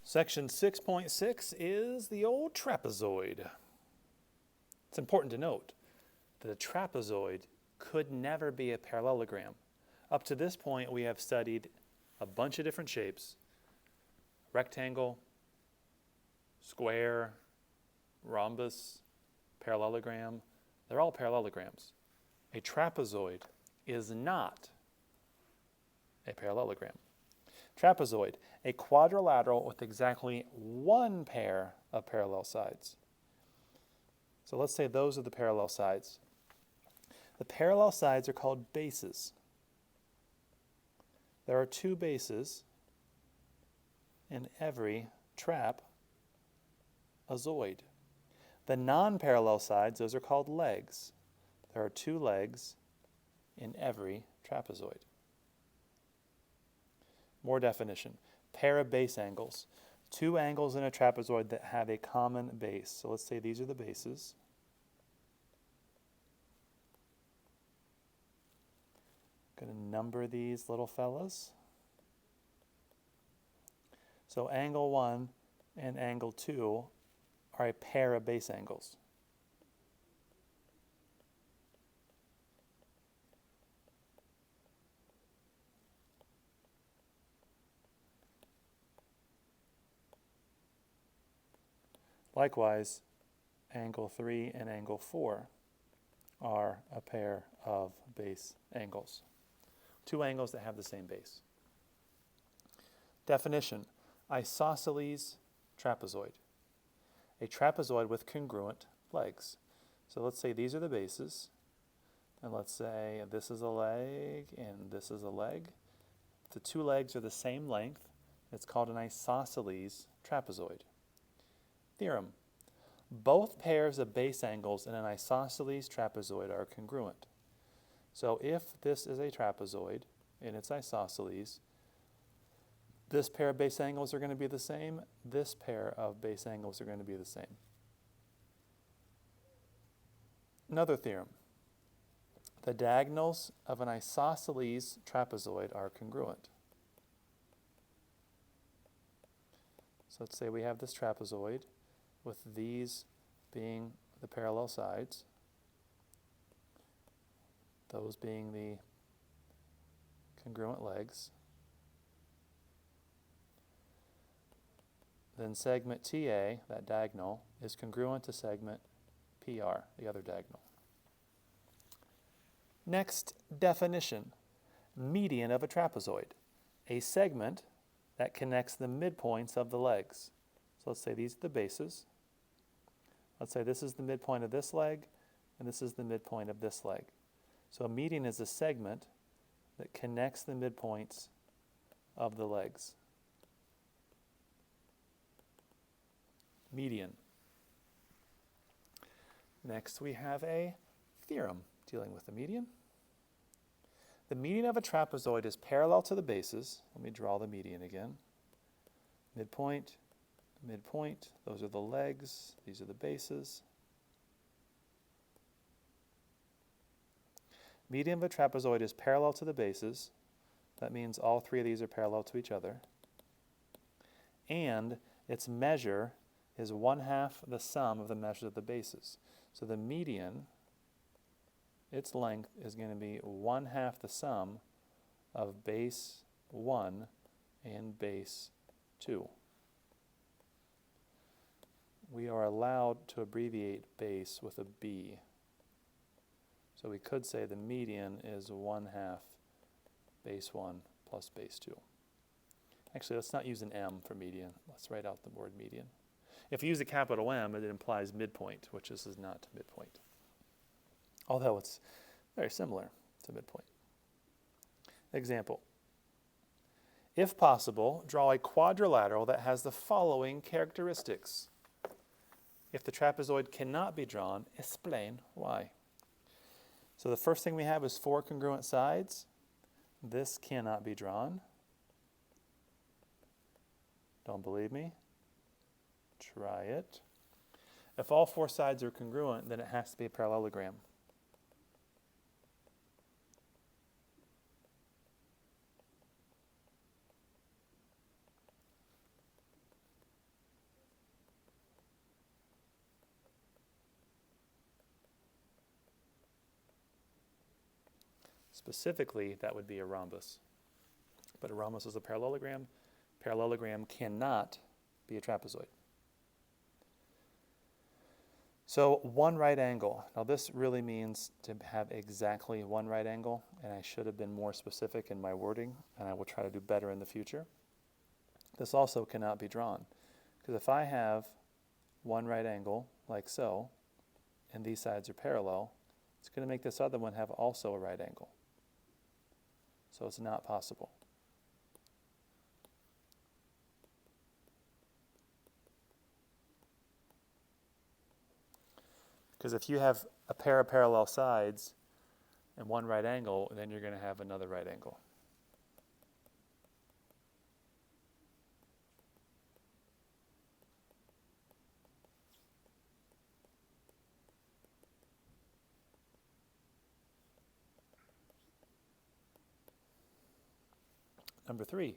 Section 6.6 is the old trapezoid. It's important to note that a trapezoid could never be a parallelogram. Up to this point, we have studied a bunch of different shapes: rectangle, square, rhombus, parallelogram. They're all parallelograms. A trapezoid is not a parallelogram. Trapezoid, a quadrilateral with exactly one pair of parallel sides. So let's say those are the parallel sides. The parallel sides are called bases. There are two bases in every trapezoid. The non-parallel sides, those are called legs. There are two legs in every trapezoid. More definition. Pair of base angles. Two angles in a trapezoid that have a common base. So let's say these are the bases. I'm going to number these little fellas. So angle 1 and angle 2 are a pair of base angles. Likewise, angle 3 and angle 4 are a pair of base angles. Two angles that have the same base. Definition: isosceles trapezoid. A trapezoid with congruent legs. So let's say these are the bases, and let's say this is a leg and this is a leg. The two legs are the same length. It's called an isosceles trapezoid. Theorem: both pairs of base angles in an isosceles trapezoid are congruent. So if this is a trapezoid and it's isosceles, this pair of base angles are going to be the same, this pair of base angles are going to be the same. Another theorem: the diagonals of an isosceles trapezoid are congruent. So let's say we have this trapezoid with these being the parallel sides, those being the congruent legs. Then segment TA, that diagonal, is congruent to segment PR, the other diagonal. Next definition: median of a trapezoid. A segment that connects the midpoints of the legs. So let's say these are the bases. Let's say this is the midpoint of this leg, and this is the midpoint of this leg. So a median is a segment that connects the midpoints of the legs. Median. Next we have a theorem dealing with the median. The median of a trapezoid is parallel to the bases. Let me draw the median again. Midpoint, midpoint, those are the legs, these are the bases. Median of a trapezoid is parallel to the bases. That means all three of these are parallel to each other. And its measure is 1/2 the sum of the measures of the bases. So the median, its length is going to be 1/2 the sum of base 1 and base 2. We are allowed to abbreviate base with a B. So we could say the median is 1/2 base 1 plus base 2. Actually, let's not use an M for median. Let's write out the word median. If you use a capital M, it implies midpoint, which this is not midpoint. Although it's very similar to midpoint. Example: if possible, draw a quadrilateral that has the following characteristics. If the trapezoid cannot be drawn, explain why. So the first thing we have is 4 congruent sides. This cannot be drawn. Don't believe me? Try it. If all 4 sides are congruent, then it has to be a parallelogram. Specifically, that would be a rhombus. But a rhombus is a parallelogram. Parallelogram cannot be a trapezoid. So one right angle. Now this really means to have exactly one right angle, and I should have been more specific in my wording, and I will try to do better in the future. This also cannot be drawn, because if I have one right angle, like so, and these sides are parallel, it's going to make this other one have also a right angle. So it's not possible. Because if you have a pair of parallel sides and one right angle, then you're going to have another right angle. Number 3,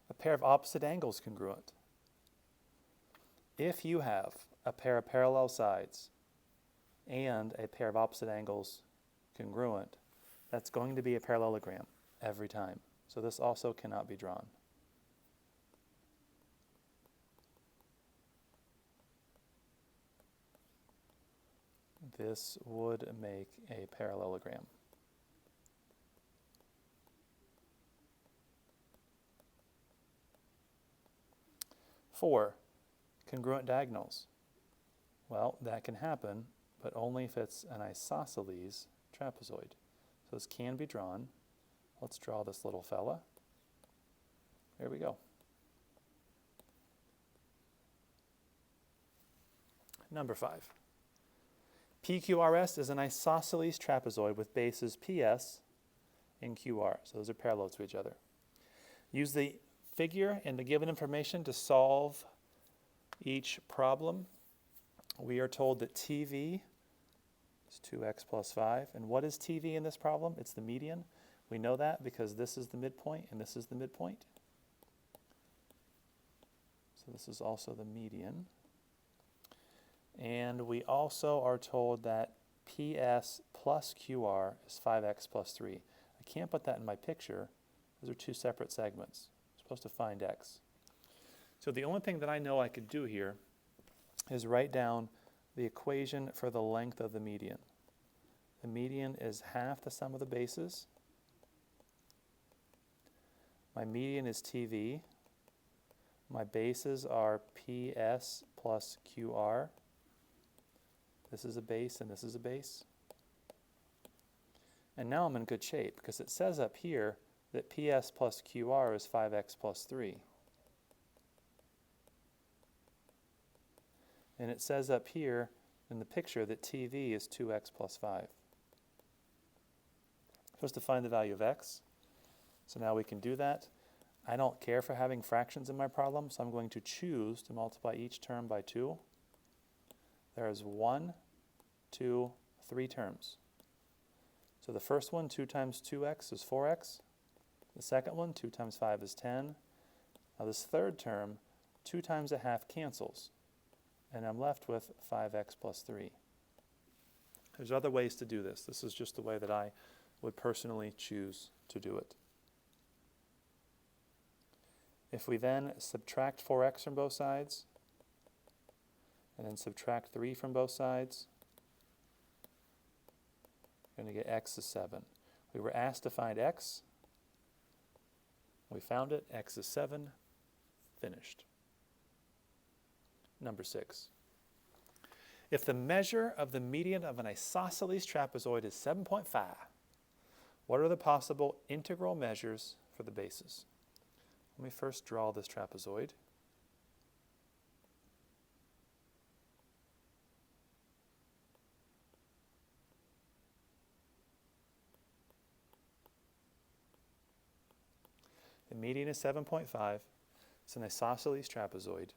a pair of opposite angles congruent. If you have a pair of parallel sides and a pair of opposite angles congruent, that's going to be a parallelogram every time. So this also cannot be drawn. This would make a parallelogram. Four, congruent diagonals. Well, that can happen, but only if it's an isosceles trapezoid. So this can be drawn. Let's draw this little fella. There we go. Number 5. PQRS is an isosceles trapezoid with bases PS and QR. So those are parallel to each other. Use the figure and the given information to solve each problem. We are told that TV is 2x plus 5. And what is TV in this problem? It's the median. We know that because this is the midpoint and this is the midpoint. So this is also the median. And we also are told that PS plus QR is 5x plus 3. I can't put that in my picture. Those are two separate segments. I'm supposed to find x. So the only thing that I know I could do here is write down the equation for the length of the median. The median is half the sum of the bases. My median is TV. My bases are PS plus QR. This is a base and this is a base. And now I'm in good shape because it says up here that PS plus QR is 5x plus 3. And it says up here in the picture that TV is 2x plus 5. I'm supposed to find the value of x. So now we can do that. I don't care for having fractions in my problem, so I'm going to choose to multiply each term by 2. There is 1, 2, 3 terms. So the first one, 2 times 2x is 4x. The second one, 2 times 5 is 10. Now this third term, 2 times a half cancels. And I'm left with 5x plus 3. There's other ways to do this. This is just the way that I would personally choose to do it. If we then subtract 4x from both sides, and then subtract 3 from both sides, we're going to get x is 7. We were asked to find x. We found it. X is 7. Finished. Number 6. If the measure of the median of an isosceles trapezoid is 7.5, what are the possible integral measures for the bases? Let me first draw this trapezoid. The median is 7.5. It's an isosceles trapezoid.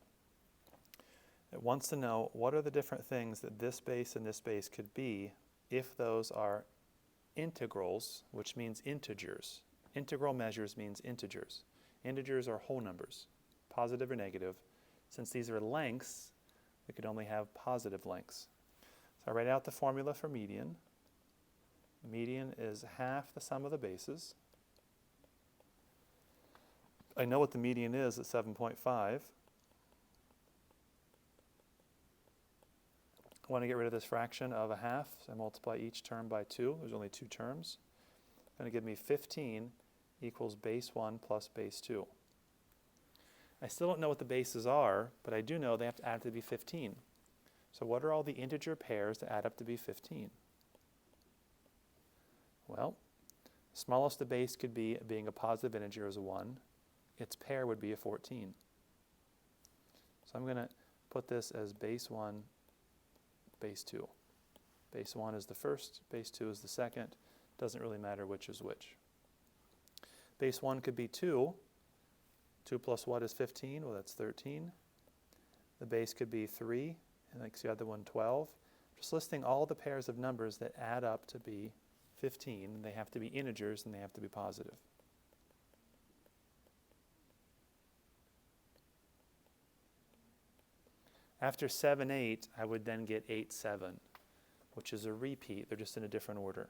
It wants to know what are the different things that this base and this base could be if those are integrals, which means integers. Integral measures means integers. Integers are whole numbers, positive or negative. Since these are lengths, we could only have positive lengths. So I write out the formula for median. Median is half the sum of the bases. I know what the median is at 7.5. I want to get rid of this fraction of a half, so I multiply each term by 2. There's only 2 terms. It's going to give me 15 equals base 1 plus base 2. I still don't know what the bases are, but I do know they have to add to be 15. So what are all the integer pairs that add up to be 15? Well, the smallest the base could be being a positive integer is a 1. Its pair would be a 14. So I'm going to put this as base 1, base 2. Base 1 is the first, base 2 is the second. Doesn't really matter which is which. Base 1 could be 2. 2 plus what is 15? Well, that's 13. The base could be 3, and makes the other one 12. Just listing all the pairs of numbers that add up to be 15. They have to be integers, and they have to be positive. After 7, 8, I would then get 8, 7, which is a repeat. They're just in a different order.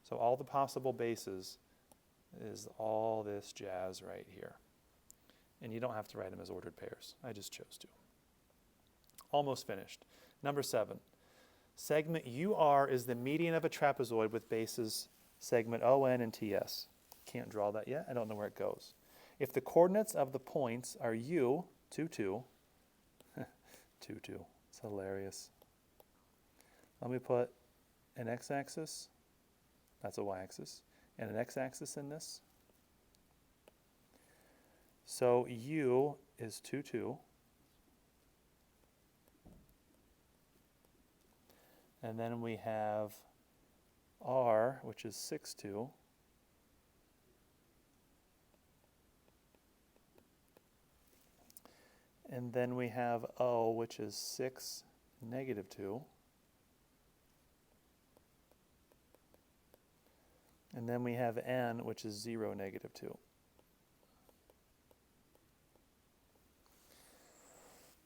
So all the possible bases is all this jazz right here. And you don't have to write them as ordered pairs. I just chose to. Almost finished. Number 7. Segment UR is the median of a trapezoid with bases segment ON and TS. Can't draw that yet. I don't know where it goes. If the coordinates of the points are U, 2, 2. 2, 2. It's hilarious. Let me put an x-axis. That's a y-axis. And an x-axis in this. So U is 2, 2. And then we have R, which is 6, 2. And then we have O, which is 6, negative 2. And then we have N, which is 0, negative 2.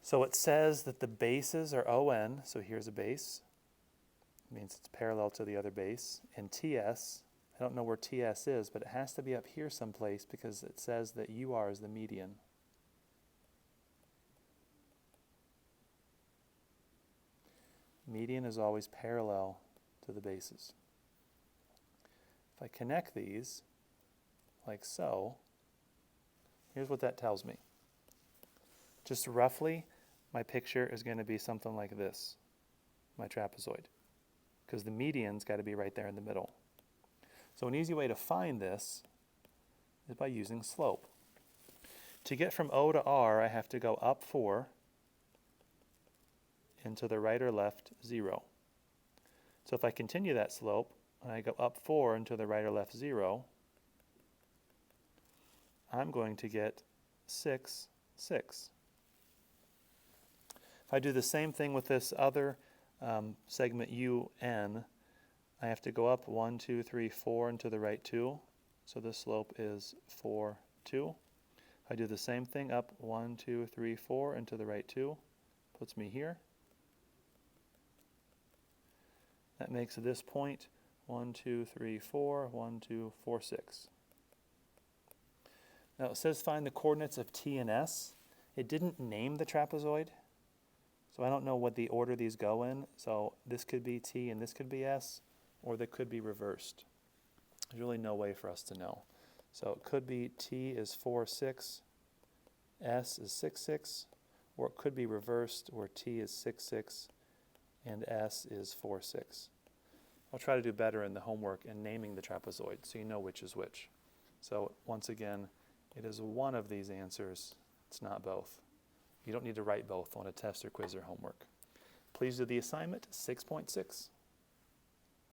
So it says that the bases are ON, so here's a base. It means it's parallel to the other base. And TS, I don't know where TS is, but it has to be up here someplace because it says that UR is the median. Median is always parallel to the bases. If I connect these, like so, here's what that tells me. Just roughly, my picture is going to be something like this, my trapezoid, because the median's got to be right there in the middle. So an easy way to find this is by using slope. To get from O to R, I have to go up 4 and to the right or left 0. So if I continue that slope, and I go up 4 and to the right or left 0, I'm going to get 6, 6. If I do the same thing with this other segment UN, I have to go up 1, 2, 3, 4 and to the right 2. So the slope is 4, 2. If I do the same thing up 1, 2, 3, 4 and to the right 2, puts me here. That makes this point 1, 2, 3, 4, 1, 2, 4, 6. Now it says find the coordinates of T and S. It didn't name the trapezoid, so I don't know what the order these go in. So this could be T and this could be S, or they could be reversed. There's really no way for us to know. So it could be T is 4, 6, S is 6, 6, or it could be reversed where T is 6, 6, and S is 4, 6. I'll try to do better in the homework in naming the trapezoid so you know which is which. So once again, it is one of these answers. It's not both. You don't need to write both on a test or quiz or homework. Please do the assignment 6.6.